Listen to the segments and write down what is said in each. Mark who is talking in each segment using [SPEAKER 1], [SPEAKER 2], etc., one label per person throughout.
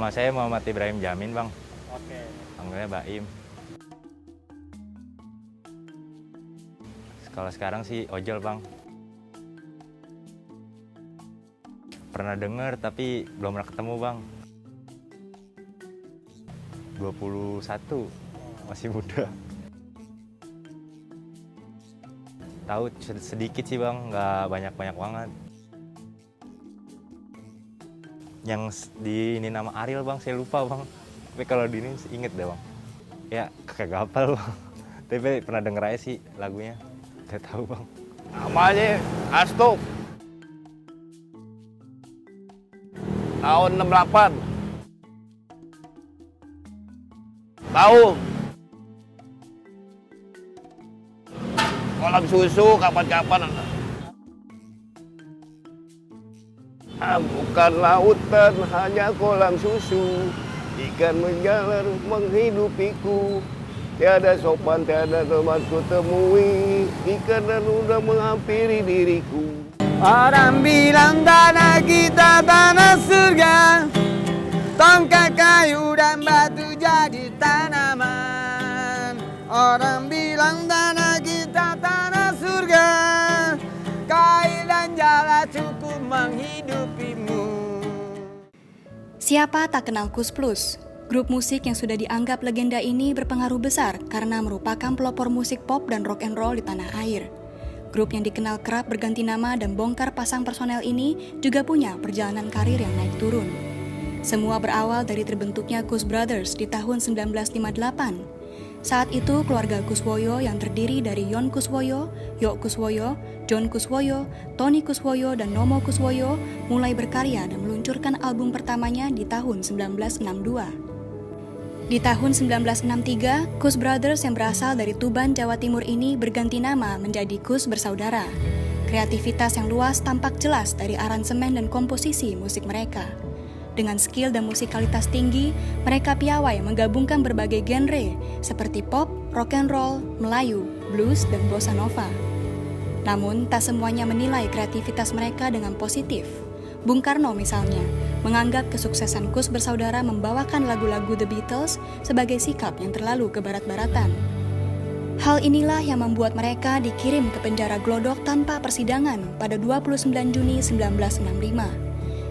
[SPEAKER 1] Nama saya Muhammad Ibrahim Jamin, Bang.
[SPEAKER 2] Oke.
[SPEAKER 1] Panggilnya Baim. Kalau sekarang sih ojol, Bang. Pernah denger tapi belum pernah ketemu, Bang. 21, masih muda. Tahu sedikit sih, Bang, nggak banyak-banyak banget. Yang di ini nama Ariel, Bang, saya lupa, Bang. Tapi kalau di ini inget deh, Bang. Ya kagak hafal, Bang. Tapi pernah denger aja sih lagunya. Gak tahu, Bang.
[SPEAKER 2] Namanya Astup. Tahun 68. Tahu. Kolam susu kapan-kapan. Bukan lautan, hanya kolam susu. Ikan menjalar menghidupiku. Tiada sopan, tiada tempat ku temui. Ikan dan udang menghampiri diriku.
[SPEAKER 3] Orang bilang tanah kita tanah surga, tongkat kayu dan batu jadi tanaman. Orang bilang tanah kita tanah surga, kain dan jala cukup menghidupimu.
[SPEAKER 4] Siapa tak kenal Koes Plus? Grup musik yang sudah dianggap legenda ini berpengaruh besar karena merupakan pelopor musik pop dan rock and roll di tanah air. Grup yang dikenal kerap berganti nama dan bongkar pasang personel ini juga punya perjalanan karir yang naik turun. Semua berawal dari terbentuknya Koes Brothers di tahun 1958. Saat itu keluarga Kuswoyo yang terdiri dari Yon Kuswoyo, Yok Kuswoyo, John Kuswoyo, Tony Kuswoyo, dan Nomo Kuswoyo mulai berkarya dan meluncurkan album pertamanya di tahun 1962. Di tahun 1963, Koes Brothers yang berasal dari Tuban, Jawa Timur ini berganti nama menjadi Koes Bersaudara. Kreativitas yang luas tampak jelas dari aransemen dan komposisi musik mereka. Dengan skill dan musikalitas tinggi, mereka piawai menggabungkan berbagai genre seperti pop, rock and roll, Melayu, blues, dan bossa nova. Namun, tak semuanya menilai kreativitas mereka dengan positif. Bung Karno misalnya, menganggap kesuksesan Koes Bersaudara membawakan lagu-lagu The Beatles sebagai sikap yang terlalu kebarat-baratan. Hal inilah yang membuat mereka dikirim ke penjara Glodok tanpa persidangan pada 29 Juni 1965.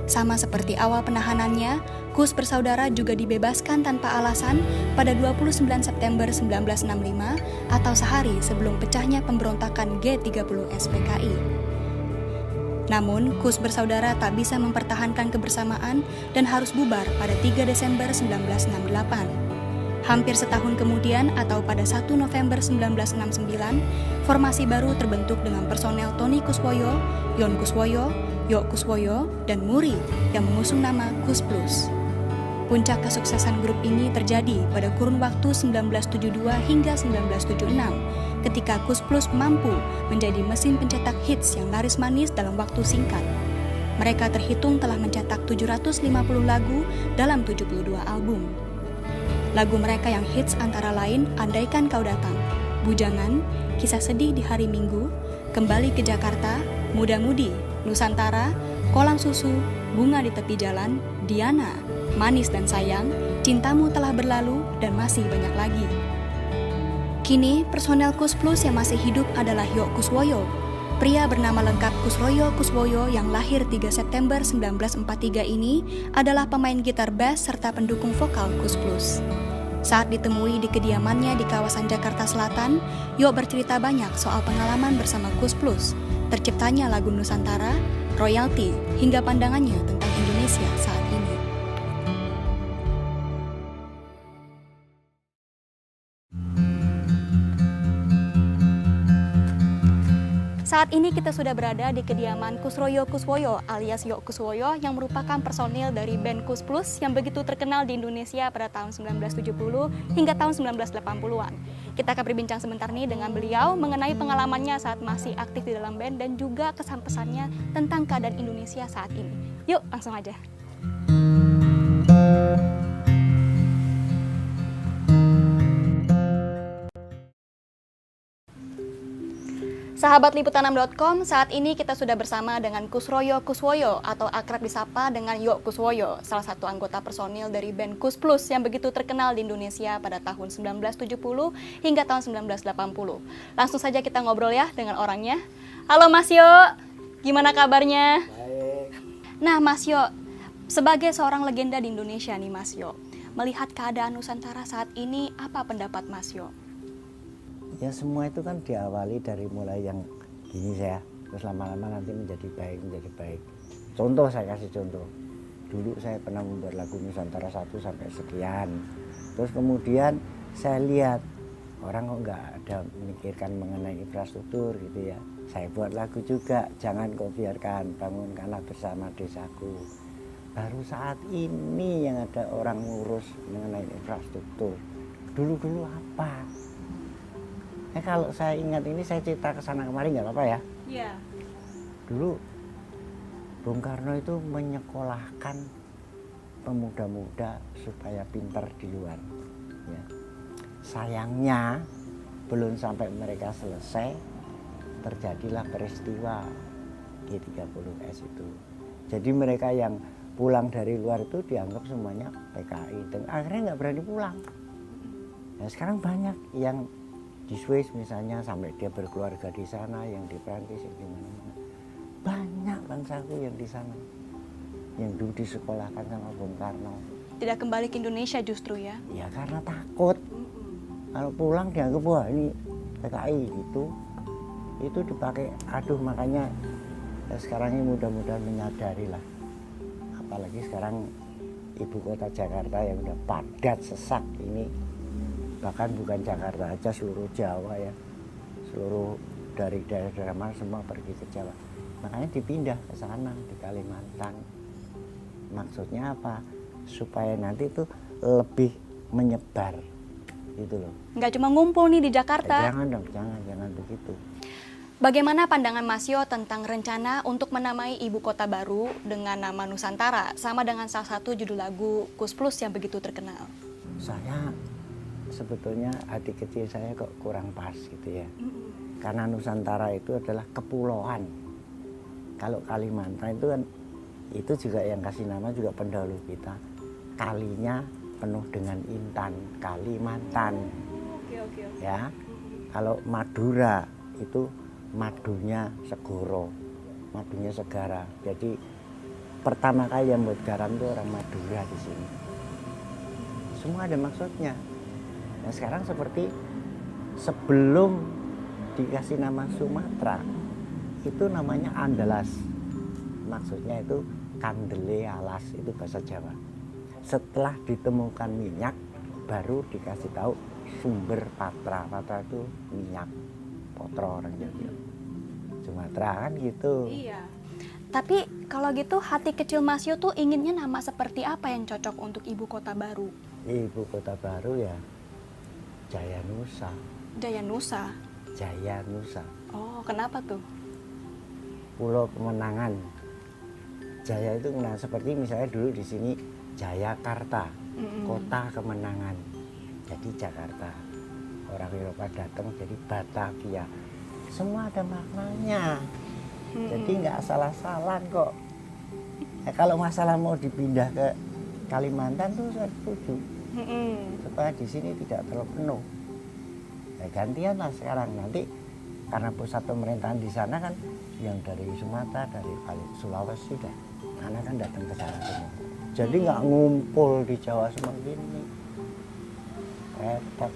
[SPEAKER 4] Sama seperti awal penahanannya, Koes Bersaudara juga dibebaskan tanpa alasan pada 29 September 1965 atau sehari sebelum pecahnya pemberontakan G30 SPKI. Namun, Koes Bersaudara tak bisa mempertahankan kebersamaan dan harus bubar pada 3 Desember 1968. Hampir setahun kemudian atau pada 1 November 1969, formasi baru terbentuk dengan personel Tony Kuswoyo, Yon Kuswoyo, Yok Kuswoyo, dan Muri yang mengusung nama Koes Plus. Puncak kesuksesan grup ini terjadi pada kurun waktu 1972 hingga 1976, ketika Koes Plus mampu menjadi mesin pencetak hits yang laris manis dalam waktu singkat. Mereka terhitung telah mencetak 750 lagu dalam 72 album. Lagu mereka yang hits antara lain Andaikan Kau Datang, Bujangan, Kisah Sedih di Hari Minggu, Kembali ke Jakarta, Muda Mudi, Nusantara, Kolam Susu, Bunga di Tepi Jalan, Diana, Manis dan Sayang, Cintamu Telah Berlalu, dan masih banyak lagi. Kini, personel Koes Plus yang masih hidup adalah Yok Kuswoyo, pria bernama lengkap Kusroyo Kuswoyo yang lahir 3 September 1943 ini adalah pemain gitar bass serta pendukung vokal Koes Plus. Saat ditemui di kediamannya di kawasan Jakarta Selatan, Yok bercerita banyak soal pengalaman bersama Koes Plus, terciptanya lagu Nusantara, royalti, hingga pandangannya tentang Indonesia saat ini. Saat ini kita sudah berada di kediaman Kusroyo Kuswoyo alias Yok Kuswoyo yang merupakan personil dari band Koes Plus yang begitu terkenal di Indonesia pada tahun 1970 hingga tahun 1980-an. Kita akan berbincang sebentar nih dengan beliau mengenai pengalamannya saat masih aktif di dalam band dan juga kesan-pesannya tentang keadaan Indonesia saat ini. Yuk, langsung aja. Sahabat Liputanam.com, saat ini kita sudah bersama dengan Kusroyo Kuswoyo atau akrab disapa dengan Yok Kuswoyo, salah satu anggota personil dari band Kus Plus yang begitu terkenal di Indonesia pada tahun 1970 hingga tahun 1980. Langsung saja kita ngobrol ya dengan orangnya. Halo Mas Yok, gimana kabarnya?
[SPEAKER 3] Baik.
[SPEAKER 4] Nah Mas Yok, sebagai seorang legenda di Indonesia nih Mas Yok, melihat keadaan Nusantara saat ini, apa pendapat Mas Yok?
[SPEAKER 3] Ya semua itu kan diawali dari mulai yang gini saya, terus lama-lama nanti menjadi baik. Contoh, saya kasih contoh. Dulu saya pernah membuat lagu Nusantara 1 sampai sekian. Terus kemudian saya lihat orang kok nggak ada memikirkan mengenai infrastruktur gitu ya. Saya buat lagu juga, jangan kau biarkan, bangunkanlah bersama desaku. Baru saat ini yang ada orang ngurus mengenai infrastruktur. Dulu-dulu apa? Kalau saya ingat ini, saya cerita ke sana kemari nggak apa-apa ya?
[SPEAKER 4] Iya.
[SPEAKER 3] Dulu Bung Karno itu menyekolahkan pemuda-muda supaya pintar di luar. Ya. Sayangnya belum sampai mereka selesai, terjadilah peristiwa G30S itu. Jadi mereka yang pulang dari luar itu dianggap semuanya PKI dan akhirnya nggak berani pulang. Nah, sekarang banyak yang di Swiss misalnya sampai dia berkeluarga di sana, yang di Prancis, yang di mana-mana. Banyak bangsaku yang di sana, yang dulu disekolahkan sama Bung Karno.
[SPEAKER 4] Tidak kembali ke Indonesia justru ya?
[SPEAKER 3] Ya karena takut. Kalau pulang dianggap wah ini PKI gitu. Itu dipakai, aduh makanya ya sekarang ini mudah-mudahan menyadari lah. Apalagi sekarang ibu kota Jakarta yang udah padat sesak ini. Bahkan bukan Jakarta aja, seluruh Jawa ya, seluruh dari daerah-daerah mana semua pergi ke Jawa. Makanya dipindah ke sana di Kalimantan. Maksudnya apa? Supaya nanti itu lebih menyebar, gitu loh.
[SPEAKER 4] Nggak cuma ngumpul nih di Jakarta.
[SPEAKER 3] Jangan dong, jangan begitu.
[SPEAKER 4] Bagaimana pandangan Mas Yo tentang rencana untuk menamai ibu kota baru dengan nama Nusantara, sama dengan salah satu judul lagu Kus Plus yang begitu terkenal?
[SPEAKER 3] Saya sebetulnya hati kecil saya kok kurang pas gitu ya. Karena Nusantara itu adalah kepulauan. Kalau Kalimantan itu kan, itu juga yang kasih nama juga pendahulu kita. Kalinya penuh dengan intan, Kalimantan.
[SPEAKER 4] Oke.
[SPEAKER 3] Ya. Kalau Madura itu madunya segoro, madunya segara. Jadi pertama kali yang buat garam itu orang Madura di sini. Semua ada maksudnya. Nah sekarang seperti sebelum dikasih nama Sumatera, itu namanya Andalas. Maksudnya itu kandele alas, itu bahasa Jawa. Setelah ditemukan minyak, baru dikasih tahu sumber patra. Patra itu minyak, potro orang Jawa. Sumatera kan gitu.
[SPEAKER 4] Iya. Tapi kalau gitu hati kecil Mas Yo tuh inginnya nama seperti apa yang cocok untuk ibu kota baru?
[SPEAKER 3] Ibu kota baru ya Jaya Nusa.
[SPEAKER 4] Jaya Nusa.
[SPEAKER 3] Jaya Nusa.
[SPEAKER 4] Oh, kenapa tuh?
[SPEAKER 3] Pulau Kemenangan. Jaya itu nah seperti misalnya dulu di sini Jayakarta, kota kemenangan. Jadi Jakarta. Orang Eropa datang jadi Batavia. Semua ada maknanya. Jadi nggak salah-salah kok. Ya, kalau masalah mau dipindah ke Kalimantan tuh saya setuju. Supaya di sini tidak terlalu penuh. Ya gantian lah sekarang nanti karena pusat pemerintahan di sana kan yang dari Sumatera, dari Sulawesi sudah, anak kan datang ke sana semua. Jadi nggak ngumpul di Jawa semua gini, repot.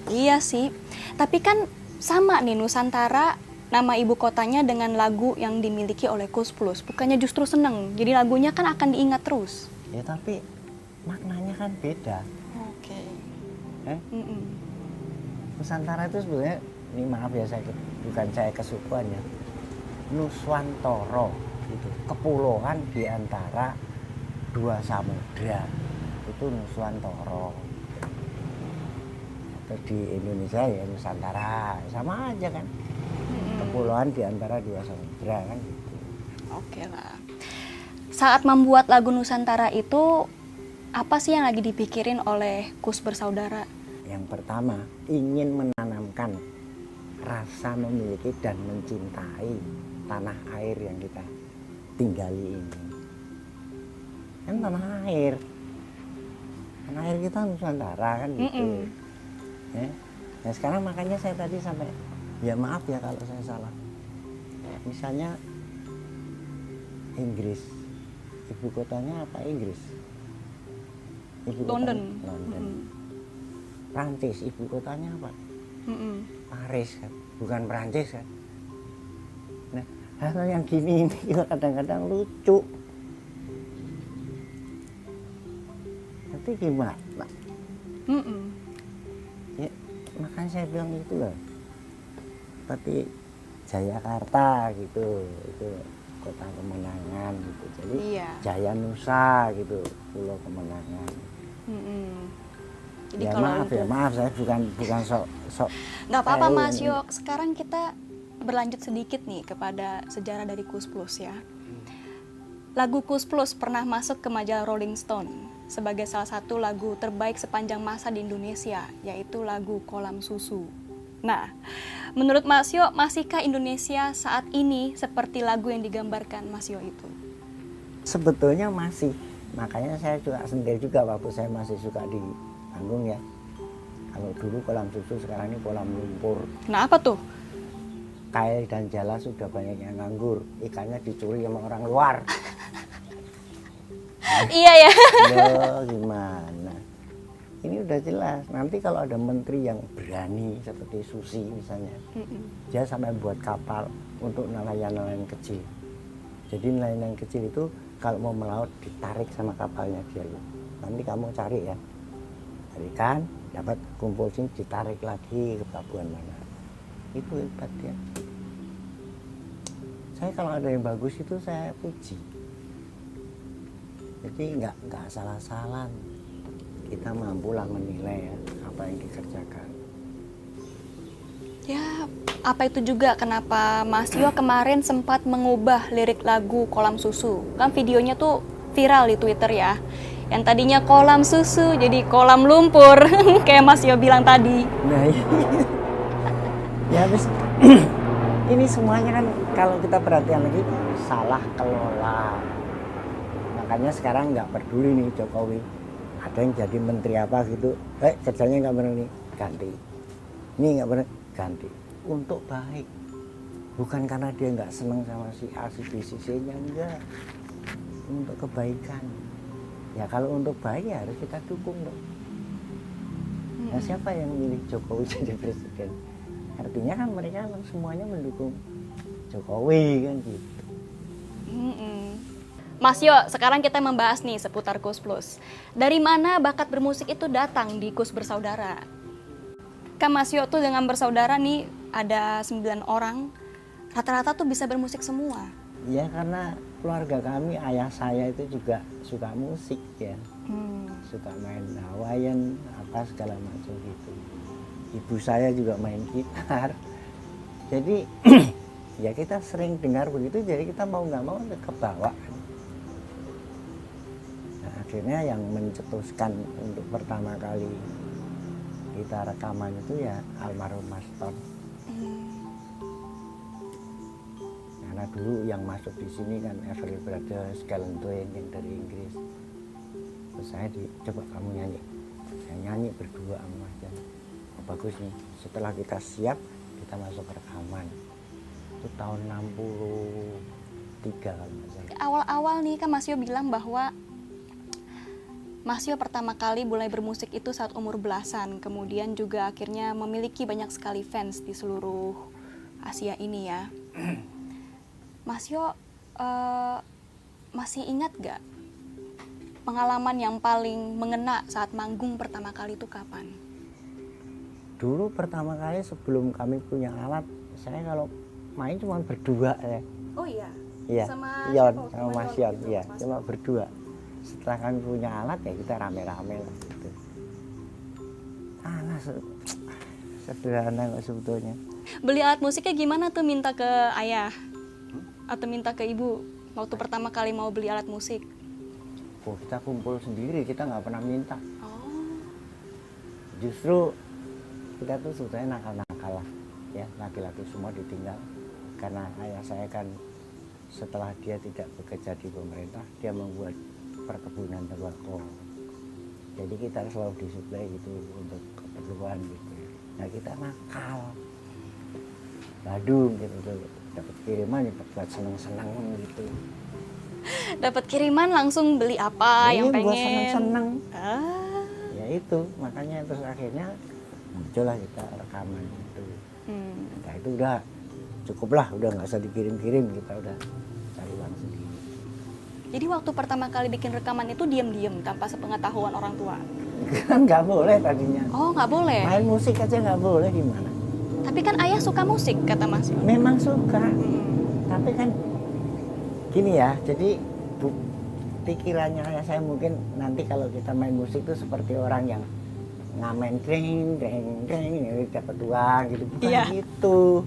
[SPEAKER 4] Iya sih, tapi kan sama nih Nusantara nama ibu kotanya dengan lagu yang dimiliki oleh Kus Plus. Bukannya justru seneng, jadi lagunya kan akan diingat terus.
[SPEAKER 3] Ya tapi maknanya kan beda.
[SPEAKER 4] Oke.
[SPEAKER 3] Nusantara itu sebenarnya, ini maaf ya saya bukan saya kesukuan ya, Nuswantoro itu kepulauan di antara dua samudra, itu Nuswantoro. Atau di Indonesia ya Nusantara, sama aja kan, kepulauan di antara dua samudra kan gitu.
[SPEAKER 4] Oke lah. Saat membuat lagu Nusantara itu apa sih yang lagi dipikirin oleh Kus bersaudara?
[SPEAKER 3] Yang pertama ingin menanamkan rasa memiliki dan mencintai tanah air yang kita tinggali ini. Kan tanah air kita Nusantara kan gitu. Ya. Nah sekarang makanya saya tadi sampai, ya maaf ya kalau saya salah. Misalnya Inggris, ibu kotanya apa Inggris?
[SPEAKER 4] London.
[SPEAKER 3] London. Prancis, ibu kotanya apa? Paris kan, bukan Prancis kan. Nah hal yang gini ini kita kadang-kadang lucu. Nanti gimana? Ya, makanya saya bilang itu loh, seperti Jayakarta gitu, itu kota kemenangan gitu. Jadi Jaya Nusa gitu, Pulau Kemenangan.
[SPEAKER 4] Jadi
[SPEAKER 3] Ya
[SPEAKER 4] kalau
[SPEAKER 3] maaf
[SPEAKER 4] untuk...
[SPEAKER 3] ya maaf, saya bukan sok.
[SPEAKER 4] Nggak apa-apa Mas Yo. Sekarang kita berlanjut sedikit nih kepada sejarah dari Koes Plus ya. Lagu Koes Plus pernah masuk ke majalah Rolling Stone sebagai salah satu lagu terbaik sepanjang masa di Indonesia, yaitu lagu Kolam Susu. Nah, menurut Mas Yo, masihkah Indonesia saat ini seperti lagu yang digambarkan Mas Yo itu?
[SPEAKER 3] Sebetulnya masih. Makanya saya juga sendiri juga waktu saya masih suka di panggung ya. Kalau dulu kolam susu, sekarang ini kolam lumpur.
[SPEAKER 4] Kenapa tuh?
[SPEAKER 3] Kail dan jala sudah banyak yang nganggur, ikannya dicuri sama orang luar.
[SPEAKER 4] Iya ya.
[SPEAKER 3] Loh, gimana? Ini udah jelas. Nanti kalau ada menteri yang berani seperti Susi misalnya, dia sampai buat kapal untuk nelayan-nelayan kecil. Jadi nelayan kecil itu kalau mau melaut ditarik sama kapalnya dia. Nanti kamu cari ya, tarikan, dapat kumpul sini, ditarik lagi ke pelabuhan mana. Itu hebat ya. Saya kalau ada yang bagus itu saya puji. Jadi nggak salah-salah. Kita mampulah menilai ya, apa yang dikerjakan.
[SPEAKER 4] Ya, apa itu juga kenapa Mas Yo kemarin sempat mengubah lirik lagu Kolam Susu. Kan videonya tuh viral di Twitter ya. Yang tadinya kolam susu jadi kolam lumpur, kayak Mas Yo bilang tadi.
[SPEAKER 3] Nah, ya habis ini semuanya kan kalau kita perhatian lagi salah kelola. Makanya sekarang nggak peduli nih Jokowi. Ada yang jadi menteri apa gitu, kerjanya nggak benar nih, ganti. Ini nggak benar, ganti. Untuk baik, bukan karena dia nggak seneng sama si A, si B, si C-nya, enggak. Untuk kebaikan. Ya kalau untuk baik ya harus kita dukung dong. Nah siapa yang milih Jokowi jadi presiden? Artinya kan mereka semuanya mendukung Jokowi kan gitu.
[SPEAKER 4] Mas Yo, sekarang kita membahas nih seputar Koes Plus. Dari mana bakat bermusik itu datang di Koes Bersaudara? Kan Mas Yo tuh dengan bersaudara nih ada 9 orang, rata-rata tuh bisa bermusik semua.
[SPEAKER 3] Ya karena keluarga kami, ayah saya itu juga suka musik ya. Suka main Hawaiian, apa segala macam gitu. Ibu saya juga main gitar. Jadi ya kita sering dengar begitu, jadi kita mau nggak mau kebawa. Nah, akhirnya yang mencetuskan untuk pertama kali kita rekaman itu ya almarhum Mas Ton. Karena dulu yang masuk di sini kan Everly Brothers, Galen Twain yang dari Inggris. Terus saya coba kamu nyanyi. Saya nyanyi berdua sama Mas Jan. Oh, bagus nih. Setelah kita siap, kita masuk rekaman. Itu tahun 63 kalau nggak salah.
[SPEAKER 4] Awal-awal nih kan Mas Yo bilang bahwa Mas Yo pertama kali mulai bermusik itu saat umur belasan, kemudian juga akhirnya memiliki banyak sekali fans di seluruh Asia ini ya. Mas Yo masih ingat gak pengalaman yang paling mengena saat manggung pertama kali itu kapan?
[SPEAKER 3] Dulu pertama kali sebelum kami punya alat, saya kalau main cuma berdua ya.
[SPEAKER 4] Oh iya?
[SPEAKER 3] Iya,
[SPEAKER 4] Sama
[SPEAKER 3] Yon,
[SPEAKER 4] siapa?
[SPEAKER 3] sama Mas Yon, ya, cuma berdua. Setelah kami punya alat ya kita rame-rame lah gitu. Sederhana kok sebetulnya.
[SPEAKER 4] Beli alat musiknya gimana tuh, minta ke ayah? Atau minta ke ibu waktu pertama kali mau beli alat musik?
[SPEAKER 3] Oh, kita kumpul sendiri, kita nggak pernah minta.
[SPEAKER 4] Oh.
[SPEAKER 3] Justru kita tuh sebetulnya nakal-nakal lah. ya, laki-laki semua ditinggal. Karena ayah saya kan setelah dia tidak bekerja di pemerintah, dia membuat perkebunan tembakau. Jadi kita selalu disuplai gitu untuk keperluan gitu. Nah kita nakal, Badung gitu tuh, dapat kiriman ya buat seneng-seneng gitu.
[SPEAKER 4] Dapat kiriman langsung beli apa yang pengen?
[SPEAKER 3] Buat seneng-seneng.
[SPEAKER 4] Ah.
[SPEAKER 3] Ya itu, makanya terus akhirnya muncullah kita rekaman itu. Nah itu udah cukuplah, udah nggak usah dikirim-kirim, kita udah cari uang sendiri.
[SPEAKER 4] Jadi waktu pertama kali bikin rekaman itu diam-diam tanpa sepengetahuan orang tua?
[SPEAKER 3] Kan nggak boleh tadinya.
[SPEAKER 4] Oh, nggak boleh?
[SPEAKER 3] Main musik aja nggak boleh, gimana?
[SPEAKER 4] Tapi kan ayah suka musik, kata Mas Yo.
[SPEAKER 3] Memang suka, tapi kan gini ya, jadi pikirannya ayah saya mungkin nanti kalau kita main musik itu seperti orang yang ngamen dreng dreng dreng dapat uang gitu, bukan
[SPEAKER 4] Iya.
[SPEAKER 3] gitu.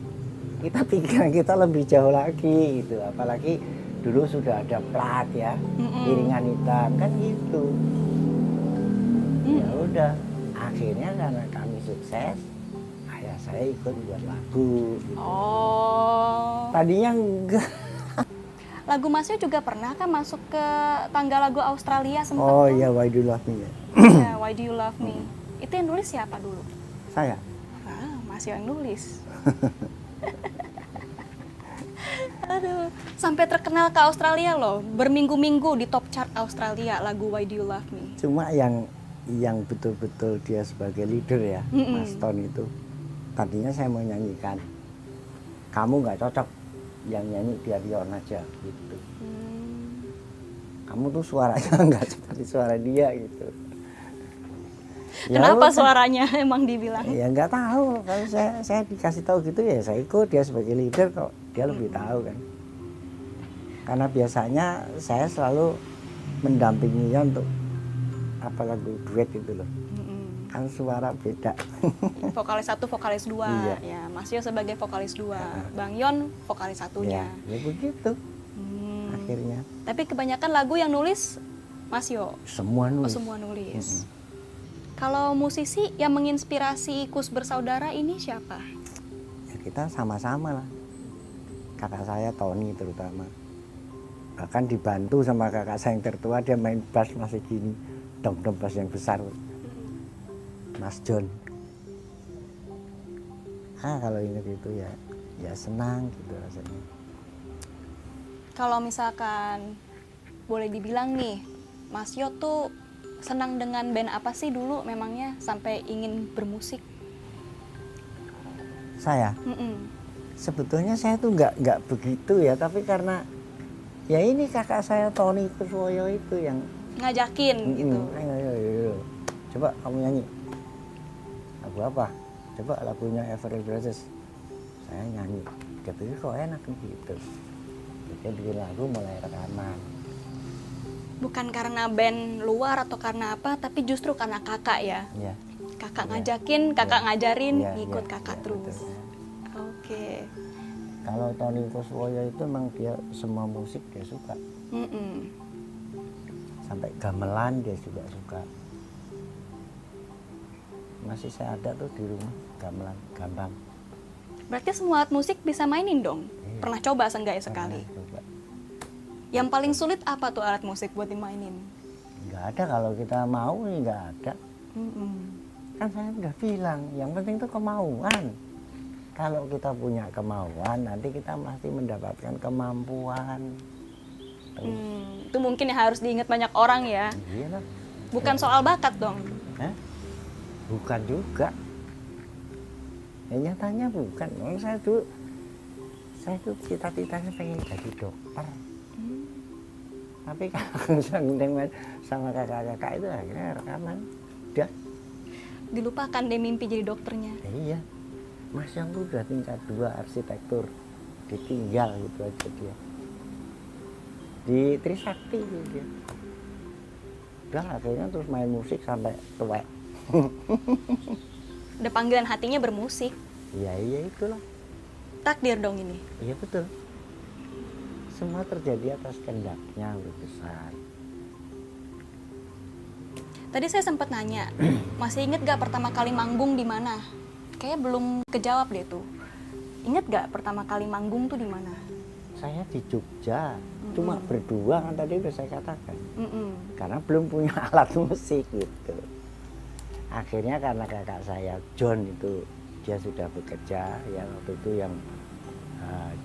[SPEAKER 3] Kita pikiran kita lebih jauh lagi gitu, apalagi dulu sudah ada plat ya, piringan hitam kan gitu. Ya udah, akhirnya karena kami sukses, ayah saya ikut buat lagu. Gitu.
[SPEAKER 4] Oh.
[SPEAKER 3] Tadinya enggak.
[SPEAKER 4] Lagu Mas Yo juga pernah kan masuk ke tangga lagu Australia sempat?
[SPEAKER 3] Oh
[SPEAKER 4] tuh?
[SPEAKER 3] iya, Why Do You Love Me ya.
[SPEAKER 4] Iya, Why Do You Love Me. Itu yang nulis siapa dulu?
[SPEAKER 3] Saya.
[SPEAKER 4] Ah, Mas Yo yang nulis. Aduh, sampai terkenal ke Australia loh. Berminggu-minggu di top chart Australia lagu Why Do You Love Me.
[SPEAKER 3] Cuma yang betul-betul dia sebagai leader ya, Mas Ton itu. Tadinya saya mau nyanyikan, kamu nggak cocok yang nyanyi biar Yon aja gitu. Kamu tuh suaranya nggak seperti suara dia gitu. Ya
[SPEAKER 4] Kenapa
[SPEAKER 3] udah.
[SPEAKER 4] suaranya emang dibilang?
[SPEAKER 3] Ya nggak tahu, kalau saya dikasih tahu gitu ya saya ikut, dia sebagai leader kok, dia lebih tahu kan. Karena biasanya saya selalu mendampinginya untuk apa lagu duet itu loh. Kan suara beda.
[SPEAKER 4] Vokalis 1, vokalis 2.
[SPEAKER 3] Iya.
[SPEAKER 4] Ya, Mas Yo sebagai vokalis 2. Bang Yon vokalis 1-nya.
[SPEAKER 3] Ya begitu akhirnya.
[SPEAKER 4] Tapi kebanyakan lagu yang nulis Mas Yo.
[SPEAKER 3] Semua
[SPEAKER 4] Oh,
[SPEAKER 3] nulis.
[SPEAKER 4] semua nulis. Kalau musisi yang menginspirasi Kus Bersaudara ini siapa?
[SPEAKER 3] Ya kita sama-sama lah. Kakak saya Tony terutama. Bahkan dibantu sama kakak saya yang tertua, dia main bass masih gini. Dom-dom bass yang besar. Mas John. Kalau ingat itu ya senang gitu rasanya.
[SPEAKER 4] Kalau misalkan boleh dibilang nih, Mas Yo tuh senang dengan band apa sih dulu memangnya sampai ingin bermusik?
[SPEAKER 3] Saya sebetulnya saya tuh nggak begitu ya, tapi karena ya ini kakak saya Tony Kuswoyo itu yang
[SPEAKER 4] Ngajakin gitu.
[SPEAKER 3] Ayo. Coba kamu nyanyi. Lagu apa? Coba lagunya Everly Brothers. Saya nyanyi. Dia pikir kok enak gitu. Dia bikin lagu, mulai rekaman.
[SPEAKER 4] Bukan karena band luar atau karena apa, tapi justru karena kakak ya.
[SPEAKER 3] Ya.
[SPEAKER 4] Kakak ngajakin, kakak ngajarin,
[SPEAKER 3] Ya,
[SPEAKER 4] ngikut
[SPEAKER 3] ya,
[SPEAKER 4] kakak
[SPEAKER 3] ya,
[SPEAKER 4] terus.
[SPEAKER 3] betul.
[SPEAKER 4] Oke.
[SPEAKER 3] Kalau Tony Kuswoyo itu memang dia semua musik dia suka. Sampai gamelan dia juga suka. Masih saya ada tuh di rumah gamelan, gambang.
[SPEAKER 4] Berarti semua alat musik bisa mainin dong?
[SPEAKER 3] Iya.
[SPEAKER 4] Pernah coba seenggaknya sekali?
[SPEAKER 3] Pernah coba.
[SPEAKER 4] Yang paling sulit apa tuh alat musik buat dimainin?
[SPEAKER 3] Nggak ada, kalau kita mau nih nggak ada. Kan saya udah bilang, yang penting tuh kemauan. Kalau kita punya kemauan, nanti kita pasti mendapatkan kemampuan.
[SPEAKER 4] Itu mungkin yang harus diingat banyak orang ya.
[SPEAKER 3] Iya lah.
[SPEAKER 4] Bukan soal bakat dong.
[SPEAKER 3] Hah? Bukan juga. Ya nyatanya bukan. Saya tuh cita-citanya pengen jadi dokter. Tapi kalau sama kakak-kakak itu akhirnya rekaman. Udah.
[SPEAKER 4] Dilupakan deh mimpi jadi dokternya.
[SPEAKER 3] Iya. Mas yang tuh udah tingkat 2 arsitektur. Ditinggal gitu aja dia. Di Trisakti gitu dia. Udah akhirnya terus main musik sampai tuwek.
[SPEAKER 4] Udah panggilan hatinya bermusik.
[SPEAKER 3] Iya itulah.
[SPEAKER 4] Takdir dong ini.
[SPEAKER 3] Iya betul. Semua terjadi atas kehendaknya besar.
[SPEAKER 4] Tadi saya sempat nanya, masih inget gak pertama kali manggung di mana? Kayaknya belum kejawab deh tuh. Ingat gak pertama kali manggung tuh di mana?
[SPEAKER 3] Saya di Jogja, cuma berdua kan tadi udah saya katakan. Karena belum punya alat musik gitu. Akhirnya karena kakak saya John itu dia sudah bekerja ya waktu itu yang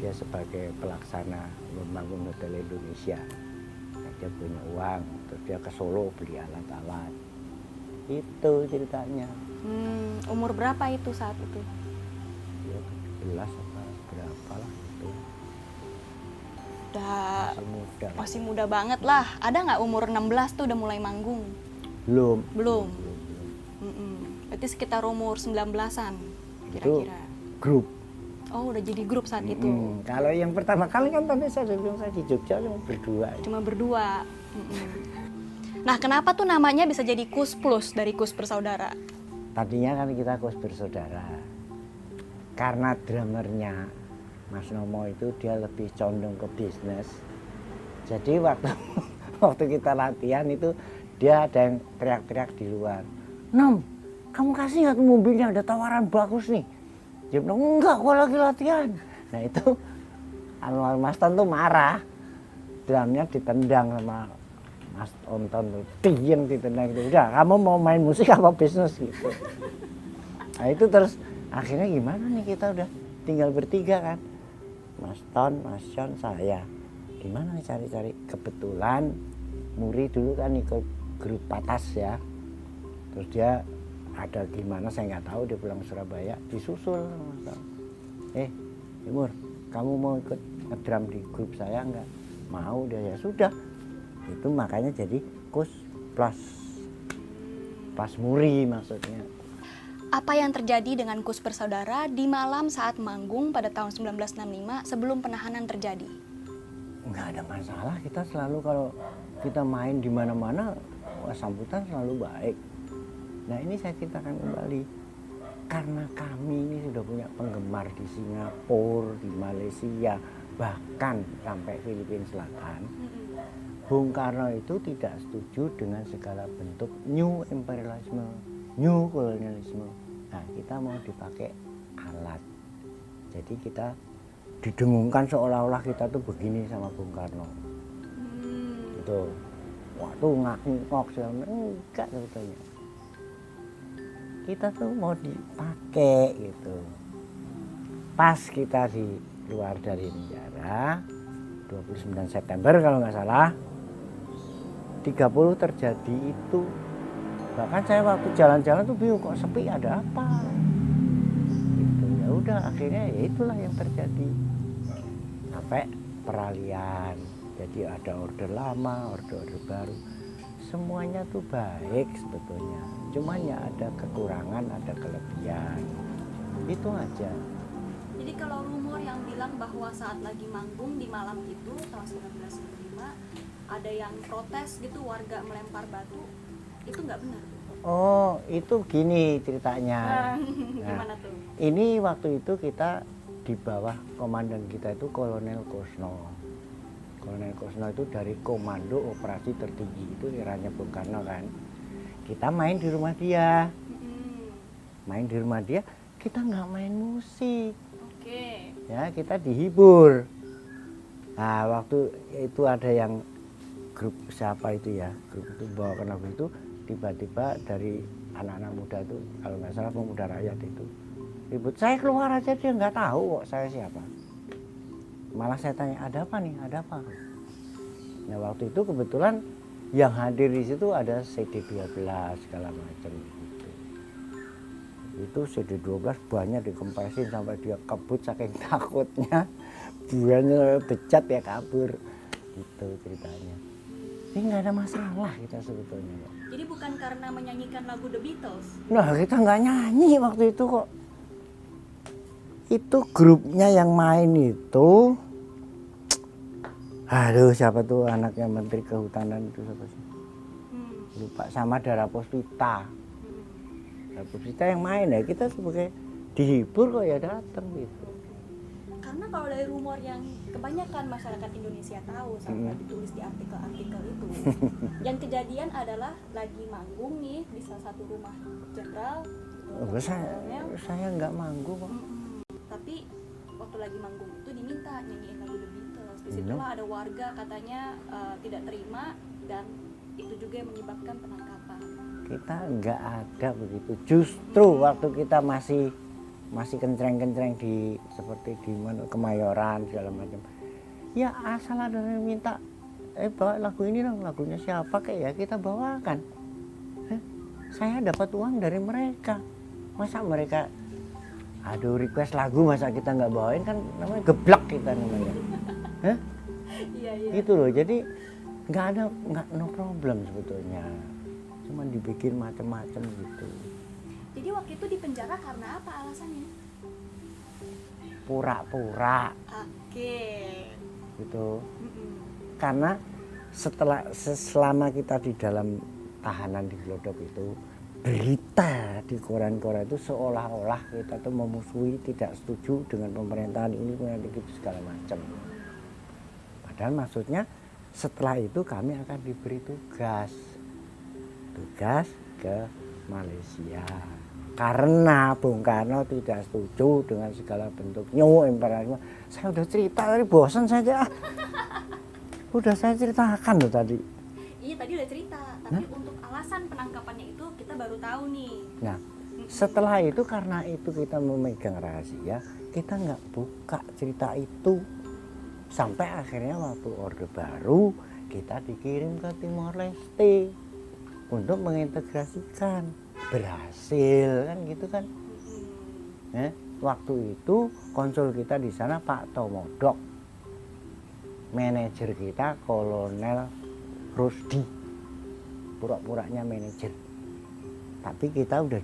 [SPEAKER 3] dia sebagai pelaksana membangun Hotel Indonesia. Nah, dia punya uang, terus dia ke Solo beli alat-alat. Itu ceritanya.
[SPEAKER 4] Umur berapa itu saat itu?
[SPEAKER 3] Ya 17 apa berapa lah itu.
[SPEAKER 4] Udah
[SPEAKER 3] Masih muda.
[SPEAKER 4] masih muda banget lah. Ada nggak umur 16 tuh udah mulai manggung?
[SPEAKER 3] Belum.
[SPEAKER 4] Belum. Berarti sekitar umur 19-an
[SPEAKER 3] Itu
[SPEAKER 4] kira-kira.
[SPEAKER 3] grup.
[SPEAKER 4] Oh, udah jadi grup saat itu.
[SPEAKER 3] Kalau yang pertama kali kan tadi saya bilang saya di Jogja cuma berdua.
[SPEAKER 4] Cuma berdua. Nah, kenapa tuh namanya bisa jadi Kus Plus dari Kus Bersaudara?
[SPEAKER 3] Tadinya kan kita Kus Bersaudara. Karena drummernya Mas Nomo itu dia lebih condong ke bisnis. Jadi waktu kita latihan itu dia ada yang teriak-teriak di luar. Nom, kamu kasih nggak tuh mobilnya, ada tawaran bagus nih. Dia bilang, enggak, gua lagi latihan. Nah itu Mas Ton tuh marah. Drumnya ditendang sama Mas Onton tuh, yang ditendang itu. Udah, kamu mau main musik apa bisnis gitu. Nah itu terus akhirnya gimana nih, kita udah tinggal bertiga kan. Mas Ton, Mas John, saya. Gimana nih cari-cari. Kebetulan Muri dulu kan ikut grup Patas ya. Terus dia ada gimana saya nggak tahu, dia pulang Surabaya disusul. Timur, kamu mau ikut ngedrum di grup saya nggak? Mau dia, ya sudah. Itu makanya jadi Kus Plus. Pas Muri maksudnya.
[SPEAKER 4] Apa yang terjadi dengan Kus Bersaudara di malam saat manggung pada tahun 1965 sebelum penahanan terjadi?
[SPEAKER 3] Nggak ada masalah, kita selalu kalau kita main di mana-mana sambutan selalu baik. Nah ini saya ceritakan kembali, karena kami ini sudah punya penggemar di Singapura, di Malaysia, bahkan sampai Filipina Selatan. Bung Karno itu tidak setuju dengan segala bentuk new imperialisme, new kolonialisme. Nah kita mau dipakai alat, jadi kita didengungkan seolah-olah kita tuh begini sama Bung Karno. Itu waktu ngak-ngok enggak sebetulnya. Kita tuh mau dipakai gitu. Pas kita di luar dari penjara 29 September kalau nggak salah 30 terjadi itu. Bahkan saya waktu jalan-jalan tuh bingung, kok sepi, ada apa gitu. Ya udah akhirnya ya itulah yang terjadi sampai peralihan. Jadi ada orde lama, orde baru, semuanya tuh baik sebetulnya. Cuman ya ada kekurangan, ada kelebihan. Itu aja.
[SPEAKER 4] Jadi kalau rumor yang bilang bahwa saat lagi manggung di malam itu tahun 1995 ada yang protes gitu, warga melempar batu, itu nggak benar?
[SPEAKER 3] Oh, itu gini ceritanya.
[SPEAKER 4] Gimana tuh?
[SPEAKER 3] Ini waktu itu kita di bawah komandan kita itu Kolonel Kusno. Kolonel Kusno itu dari Komando Operasi Tertinggi, itu eranya Bung Karno kan. Kita main di rumah dia. Main di rumah dia, kita nggak main musik.
[SPEAKER 4] Oke.
[SPEAKER 3] Ya, kita dihibur. Nah, waktu itu ada yang grup siapa itu ya, grup itu bawakan lagu itu, tiba-tiba dari anak-anak muda itu, kalau nggak salah Pemuda Rakyat itu ribut, saya keluar aja, dia nggak tahu kok saya siapa. Malah saya tanya, ada apa nih, ada apa? Nah waktu itu kebetulan yang hadir di situ ada CD12 segala macam gitu. Itu CD12 buahnya dikempesin sampai dia kebut saking takutnya, buahnya becat ya kabur gitu ceritanya. Ini nggak ada masalah kita sebetulnya.
[SPEAKER 4] Jadi bukan karena menyanyikan lagu The Beatles?
[SPEAKER 3] Nah kita nggak nyanyi waktu itu kok. Itu grupnya yang main itu, aduh siapa tuh anaknya Menteri Kehutanan itu siapa sih? Lupa, sama Dara Puspita. Dara Puspita yang main ya, kita sebagai dihibur kok ya datang gitu.
[SPEAKER 4] Karena kalau dari rumor yang kebanyakan masyarakat Indonesia tahu sampai ditulis di artikel-artikel itu, yang kejadian adalah lagi manggung nih di salah satu rumah jenderal.
[SPEAKER 3] Oh, saya nggak manggung kok.
[SPEAKER 4] Tapi waktu lagi manggung itu diminta nyanyiin lagu The Beatles. Disitulah ada warga katanya tidak terima dan itu juga yang menyebabkan penangkapan.
[SPEAKER 3] Kita nggak ada begitu. Justru waktu kita masih kencreng-kencreng di seperti di Kemayoran segala macam. Ya asal ada yang minta, bawa lagu ini dong, lagunya siapa kayak ya kita bawakan. Saya dapat uang dari mereka. Masa mereka aduh request lagu masa kita nggak bawain, kan namanya geblak kita namanya.
[SPEAKER 4] Iya.
[SPEAKER 3] Gitu loh. Jadi nggak no problem sebetulnya. Cuman dibikin macam-macam gitu.
[SPEAKER 4] Jadi waktu itu di penjara karena apa alasannya?
[SPEAKER 3] Pura-pura
[SPEAKER 4] Oke.
[SPEAKER 3] gitu. Karena selama kita di dalam tahanan di Glodok itu, berita di koran-koran itu seolah-olah kita tuh memusuhi, tidak setuju dengan pemerintahan ini gitu segala macam. Padahal maksudnya setelah itu kami akan diberi tugas ke Malaysia. Karena Bung Karno tidak setuju dengan segala bentuk new imperialisme. Saya udah cerita tadi, bosan saja. Udah saya ceritakan loh tadi.
[SPEAKER 4] Iya tadi udah cerita, tapi untuk alasan penangkapannya itu kita baru tahu nih.
[SPEAKER 3] Nah, setelah itu karena itu kita memegang rahasia, kita nggak buka cerita itu. Sampai akhirnya waktu Orde Baru kita dikirim ke Timor Leste untuk mengintegrasikan. Berhasil kan gitu kan. Waktu itu konsul kita di sana Pak Tomodok, manajer kita Kolonel Rusdi, pura-puranya manajer. Tapi kita udah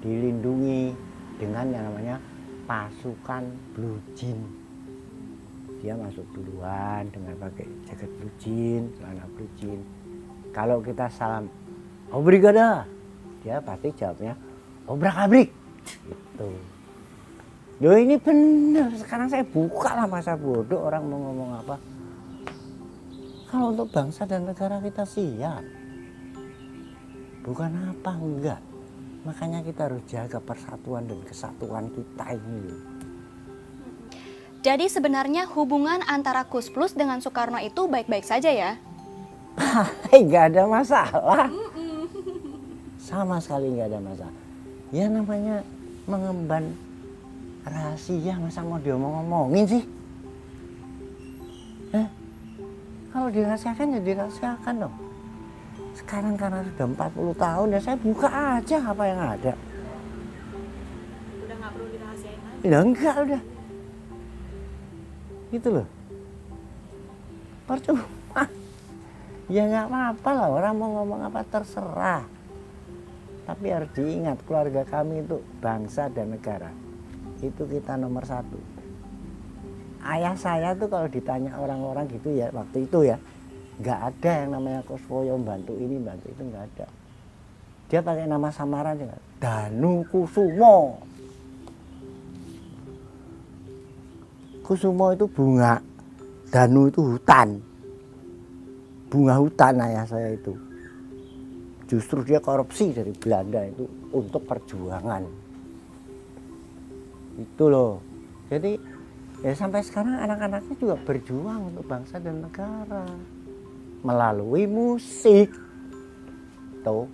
[SPEAKER 3] dilindungi dengan yang namanya pasukan Blue Jean. Dia masuk duluan dengan pakai jaket blue jean, celana blue jean. Kalau kita salam, "Oh brigada," dia pasti jawabnya, "Obrak-abrik." Gitu. Loh ini benar, sekarang saya buka lah, masa bodoh orang mau ngomong apa. Kalau untuk bangsa dan negara kita siap. Bukan apa enggak. Makanya kita harus jaga persatuan dan kesatuan kita ini.
[SPEAKER 4] Jadi sebenarnya hubungan antara Kus Plus dengan Soekarno itu baik-baik saja ya?
[SPEAKER 3] Nggak ada masalah. Sama sekali nggak ada masalah. Ya namanya mengemban rahasia, masa mau diomong-omongin sih? Kalau dirahasiakan ya dirahasiakan dong. Sekarang karena sudah 40 tahun ya saya buka aja apa yang ada.
[SPEAKER 4] Udah nggak perlu dirahasiain lagi?
[SPEAKER 3] Ya enggak udah. Gitu loh. Percuma. Ya nggak apa-apa lah, orang mau ngomong apa terserah. Tapi harus diingat, keluarga kami itu bangsa dan negara. Itu kita nomor satu. Ayah saya tuh kalau ditanya orang-orang gitu ya, waktu itu ya, nggak ada yang namanya Kuswoyo bantu ini, bantu itu, nggak ada. Dia pakai nama samaran juga, Danu Kusumo. Kusumo itu bunga, Danu itu hutan. Bunga hutan ayah saya itu. Justru dia korupsi dari Belanda itu untuk perjuangan. Itu loh. Jadi ya sampai sekarang anak-anaknya juga berjuang untuk bangsa dan negara. Melalui musik. Tuh.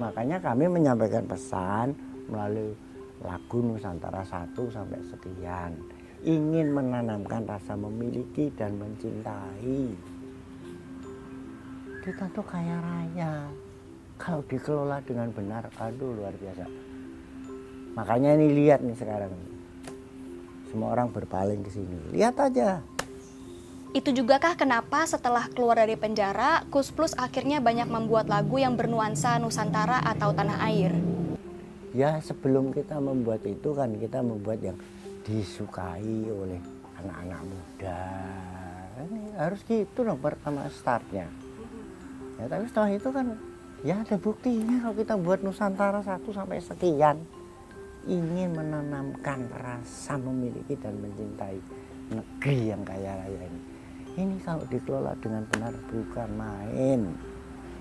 [SPEAKER 3] Makanya kami menyampaikan pesan melalui lagu Nusantara 1 sampai sekian. Ingin menanamkan rasa memiliki dan mencintai. Kita tuh kaya raya. Kalau dikelola dengan benar, aduh luar biasa. Makanya ini lihat nih sekarang. Semua orang berpaling ke sini. Lihat aja.
[SPEAKER 4] Itu juga kah kenapa setelah keluar dari penjara, Kus Plus akhirnya banyak membuat lagu yang bernuansa Nusantara atau tanah air?
[SPEAKER 3] Ya sebelum kita membuat itu kan kita membuat yang disukai oleh anak-anak muda. Ini harus gitu dong pertama startnya. Ya tapi setelah itu kan ya ada buktinya kalau kita buat Nusantara 1 sampai sekian. Ingin menanamkan rasa memiliki dan mencintai negeri yang kaya raya ini. Ini kalau dikelola dengan benar bukan main.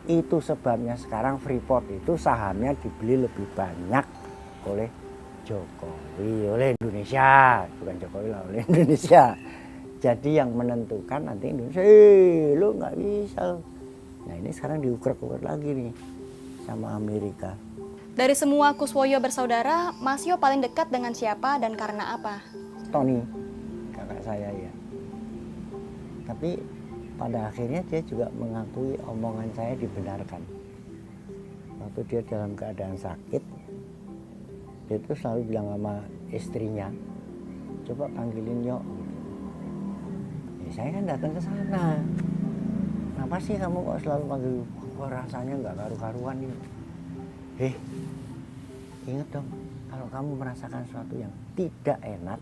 [SPEAKER 3] Itu sebabnya sekarang Freeport itu sahamnya dibeli lebih banyak oleh Jokowi, oleh Indonesia, bukan Jokowi lah, oleh Indonesia. Jadi yang menentukan nanti Indonesia, lo nggak bisa. Nah ini sekarang diukur-ukur lagi nih sama Amerika.
[SPEAKER 4] Dari semua Kuswoyo bersaudara, Masio paling dekat dengan siapa dan karena apa?
[SPEAKER 3] Tony, kakak saya ya. Tapi pada akhirnya dia juga mengakui omongan saya dibenarkan. Waktu dia dalam keadaan sakit, dia tuh selalu bilang sama istrinya, coba panggilin Yok. Ya, saya kan datang ke sana. Kenapa sih kamu kok selalu panggil? Wah, rasanya nggak karu-karuan ini. Ingat dong, kalau kamu merasakan sesuatu yang tidak enak,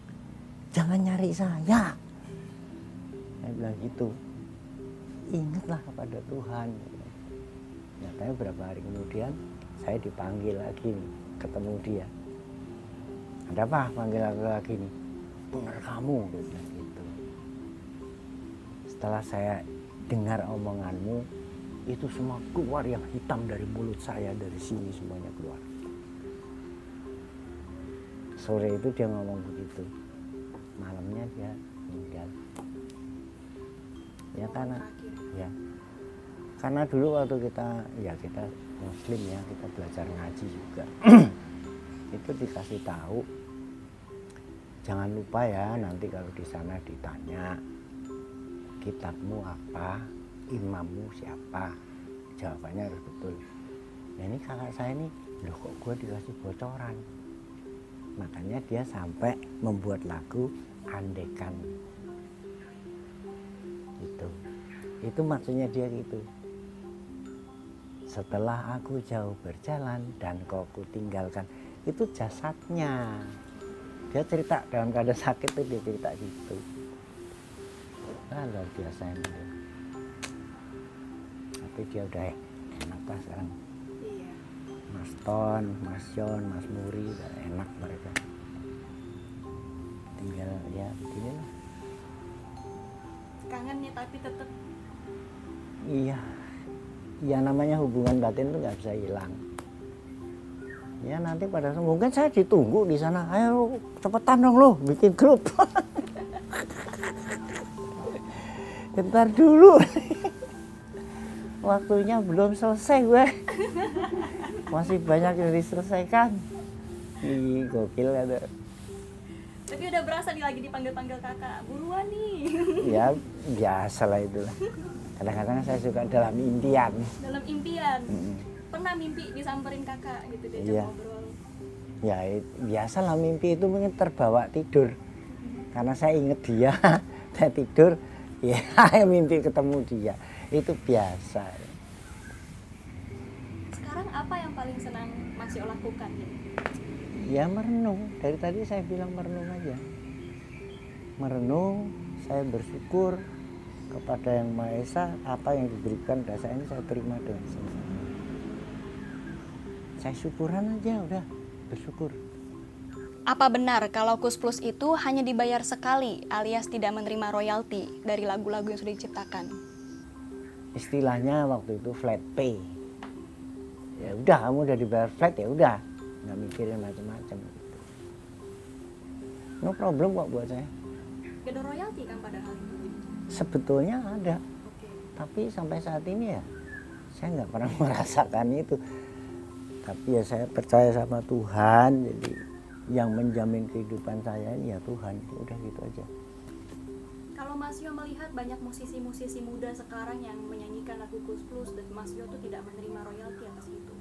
[SPEAKER 3] jangan nyari saya. Saya bilang gitu. Ingatlah kepada Tuhan. Nyatanya beberapa hari kemudian saya dipanggil lagi nih, ketemu dia. Ada apa panggil aku lagi nih? Benar kamu, dia bilang gitu. Setelah saya dengar omonganmu, itu semua keluar yang hitam dari mulut saya, dari sini semuanya keluar. Sore itu dia ngomong begitu, malamnya dia meninggal. Ya karena dulu waktu kita Muslim ya, kita belajar ngaji juga. Itu dikasih tahu, jangan lupa ya nanti kalau di sana ditanya kitabmu apa, imammu siapa, jawabannya harus betul. Nah ini kakak saya nih, loh kok gue dikasih bocoran. Makanya dia sampai membuat lagu Andekan. Itu maksudnya dia gitu. Setelah aku jauh berjalan dan kau ku tinggalkan, itu jasadnya. Dia cerita dalam keadaan sakit tuh, dia cerita gitu. Nah, luar biasa ini. Tapi dia udah enak lah sekarang.
[SPEAKER 4] Iya.
[SPEAKER 3] Mas Ton, Mas Yon, Mas Muri, udah enak mereka. Tinggal ya beginilah.
[SPEAKER 4] Kangennya tapi tetap.
[SPEAKER 3] Iya, ya namanya hubungan batin itu nggak bisa hilang. Ya nanti pada saat mungkin saya ditunggu di sana. Ayo cepetan dong lo bikin grup. Bentar dulu. Waktunya belum selesai gue. Masih banyak yang diselesaikan. Ih, gokil ada.
[SPEAKER 4] Tapi udah berasa lagi dipanggil-panggil kakak. Buruan nih.
[SPEAKER 3] Ya biasa lah itulah. Kadang-kadang saya suka dalam impian.
[SPEAKER 4] Dalam impian. Pernah mimpi disamperin kakak gitu diajak
[SPEAKER 3] Iya.
[SPEAKER 4] ngobrol.
[SPEAKER 3] Ya biasalah mimpi itu mungkin terbawa tidur. Karena saya inget dia, saya tidur, ya mimpi ketemu dia. Itu biasa.
[SPEAKER 4] Sekarang apa yang paling senang Masio lakukan?
[SPEAKER 3] Ya merenung. Dari tadi saya bilang merenung aja. Merenung, saya bersyukur kepada Yang Maha Esa, apa yang diberikan dasar ini saya terima dengan senang. Saya syukuran aja, udah bersyukur.
[SPEAKER 4] Apa benar kalau Kus Plus itu hanya dibayar sekali alias tidak menerima royalti dari lagu-lagu yang sudah diciptakan?
[SPEAKER 3] Istilahnya waktu itu flat pay. Ya udah, kamu udah dibayar flat ya udah, nggak mikirin macam-macam. No problem kok buat saya.
[SPEAKER 4] Gak ada royalti kan padahal ini?
[SPEAKER 3] Sebetulnya ada, tapi sampai saat ini ya saya nggak pernah merasakan itu. Tapi ya saya percaya sama Tuhan, jadi yang menjamin kehidupan saya ini ya Tuhan, udah gitu aja.
[SPEAKER 4] Kalau Masio melihat banyak musisi-musisi muda sekarang yang menyanyikan lagu Kus Plus dan Masio tuh tidak menerima royalti atas itu.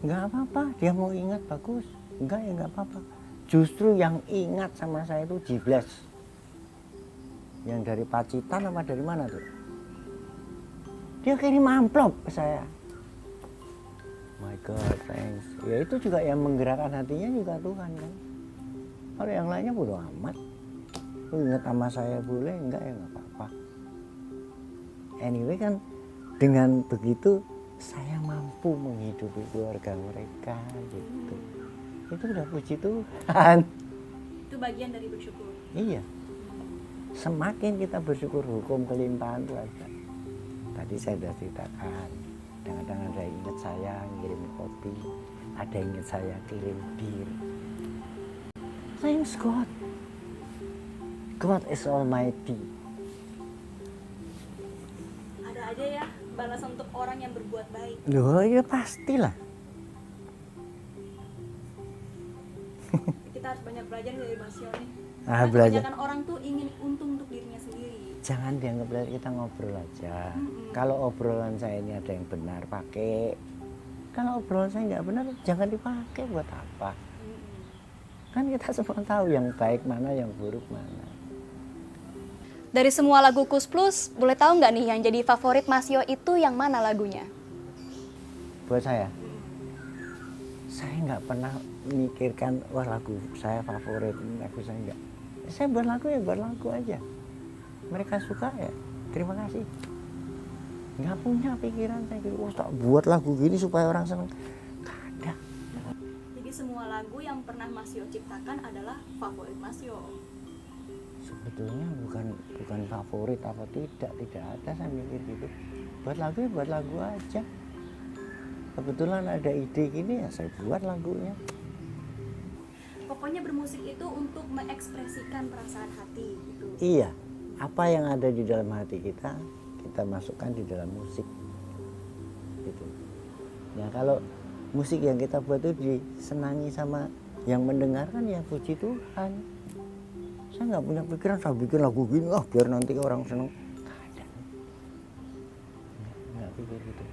[SPEAKER 3] Nggak apa-apa, dia mau ingat bagus, enggak ya nggak apa-apa. Justru yang ingat sama saya itu Jibles, yang dari Pacitan apa dari mana tuh? Dia kirim amplop ke saya. My God, thanks. Ya itu juga yang menggerakkan hatinya juga Tuhan kan. Kalau yang lainnya bodo amat. Lu ingat sama saya boleh, enggak ya nggak apa-apa. Anyway kan dengan begitu saya mampu menghidupi keluarga mereka gitu. Itu udah puji Tuhan.
[SPEAKER 4] Itu bagian dari bersyukur.
[SPEAKER 3] Iya. Semakin kita bersyukur, hukum kelimpahan itu ada. Tadi saya sudah ceritakan. Kadang-kadang ada yang ingat saya, ngirim kopi. ada yang ingin saya kirim bir. Thanks God. God is Almighty.
[SPEAKER 4] Ada aja ya balasan untuk orang yang berbuat baik.
[SPEAKER 3] Loh, ya pastilah.
[SPEAKER 4] Kita harus banyak belajar dari Mas Yo nih.
[SPEAKER 3] Ah,
[SPEAKER 4] Karena
[SPEAKER 3] belajar.
[SPEAKER 4] kebanyakan orang tuh ingin untung untuk dirinya sendiri.
[SPEAKER 3] Jangan dianggap belajar, kita ngobrol aja. Kalau obrolan saya ini ada yang benar, pakai. Kalau obrolan saya nggak benar, jangan dipakai. Buat apa? Kan kita semua tahu yang baik mana, yang buruk mana.
[SPEAKER 4] Dari semua lagu Kus Plus, boleh tahu nggak nih yang jadi favorit Mas Yo itu yang mana lagunya?
[SPEAKER 3] Buat saya nggak pernah mikirkan, wah lagu saya favorit, lagu saya nggak. Saya buat lagu ya buat lagu aja. Mereka suka ya, terima kasih. Nggak punya pikiran saya gitu, oh tak buat lagu gini supaya orang seneng. Nggak ada.
[SPEAKER 4] Jadi semua lagu yang pernah Mas Yo ciptakan adalah favorit Mas Yo.
[SPEAKER 3] Sebetulnya bukan favorit apa tidak ada saya mikir gitu. Buat lagu ya buat lagu aja. Kebetulan ada ide gini ya saya buat lagunya.
[SPEAKER 4] Pokoknya bermusik itu untuk mengekspresikan perasaan hati gitu.
[SPEAKER 3] Iya, apa yang ada di dalam hati kita masukkan di dalam musik. Gitu. Ya kalau musik yang kita buat itu disenangi sama yang mendengarkan ya puji Tuhan. Saya nggak punya pikiran saya bikin lagu gini, biar nanti orang seneng. Nggak ada. Nggak pikir gitu.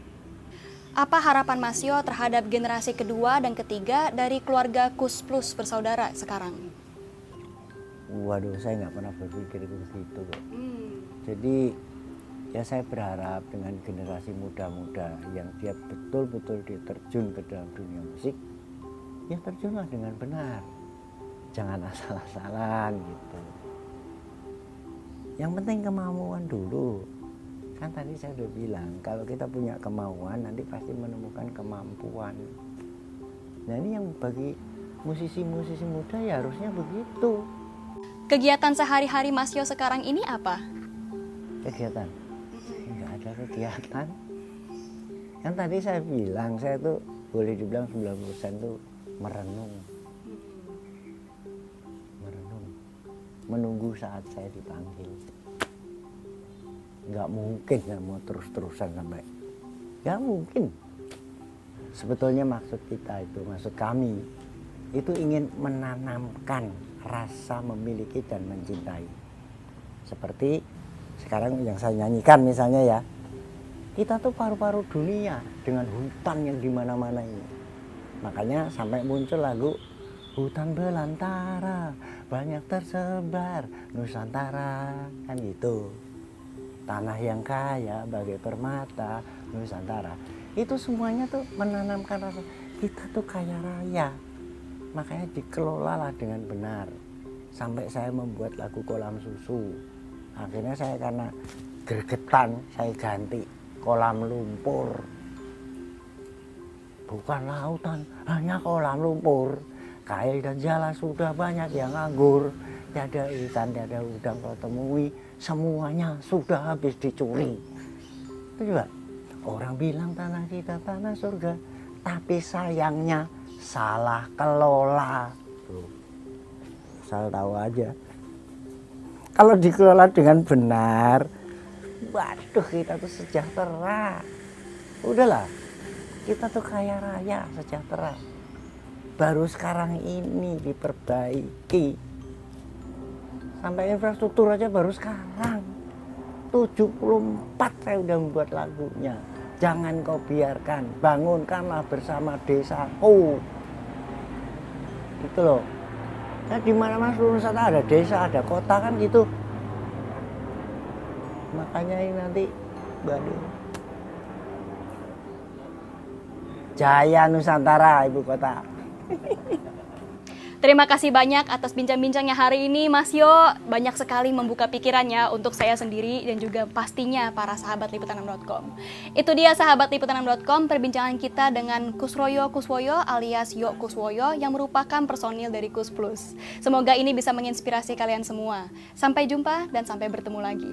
[SPEAKER 4] Apa harapan Mas Yo terhadap generasi kedua dan ketiga dari keluarga Kus Plus bersaudara sekarang?
[SPEAKER 3] Waduh, saya nggak pernah berpikir itu begitu kok. Jadi ya saya berharap dengan generasi muda-muda yang dia betul-betul diterjun ke dalam dunia musik, ya terjunlah dengan benar. Jangan asal-asalan gitu. Yang penting kemauan dulu. Kan tadi saya udah bilang, kalau kita punya kemauan nanti pasti menemukan kemampuan. Nah ini yang bagi musisi-musisi muda ya harusnya begitu.
[SPEAKER 4] Kegiatan sehari-hari Mas Yo sekarang ini apa?
[SPEAKER 3] Kegiatan? Nggak ada kegiatan. Kan tadi saya bilang, saya tuh boleh dibilang 90% tuh merenung. Menunggu saat saya dipanggil. Nggak mungkin ya mau terus-terusan sampai. Nggak mungkin. Sebetulnya maksud kita itu, maksud kami, itu ingin menanamkan rasa memiliki dan mencintai. Seperti sekarang yang saya nyanyikan misalnya ya, kita tuh paru-paru dunia dengan hutan yang di mana-mana ini. Makanya sampai muncul lagu Hutan belantara, banyak tersebar Nusantara, kan gitu. Tanah yang kaya bagai permata Nusantara. Itu semuanya tuh menanamkan rasa kita tuh kaya raya. Makanya dikelolalah dengan benar. Sampai saya membuat lagu Kolam Susu. Akhirnya saya karena gregetan saya ganti kolam lumpur. Bukan lautan, hanya kolam lumpur. Kail dan jala sudah banyak yang nganggur. Tiada ikan, tiada udang kau temui. Semuanya sudah habis dicuri. Itu juga. Orang bilang tanah kita tanah surga. Tapi sayangnya salah kelola. Tuh. Asal tahu aja. Kalau dikelola dengan benar, waduh kita tuh sejahtera. Udahlah, kita tuh kaya raya, sejahtera. Baru sekarang ini diperbaiki. Sampai infrastruktur aja baru sekarang. 74 saya udah membuat lagunya. Jangan kau biarkan, bangunkanlah bersama desaku. Gitu loh. Nah, di mana-mana seluruh Nusantara ada desa, ada kota kan gitu. Makanya ini nanti, waduh. Jaya Nusantara, ibu kota.
[SPEAKER 4] Terima kasih banyak atas bincang-bincangnya hari ini Mas Yo. Banyak sekali membuka pikirannya untuk saya sendiri dan juga pastinya para sahabat liputan6.com. Itu dia sahabat liputan6.com, perbincangan kita dengan Kusroyo Kuswoyo alias Yo Kuswoyo yang merupakan personil dari Kus Plus. Semoga ini bisa menginspirasi kalian semua. Sampai jumpa dan sampai bertemu lagi.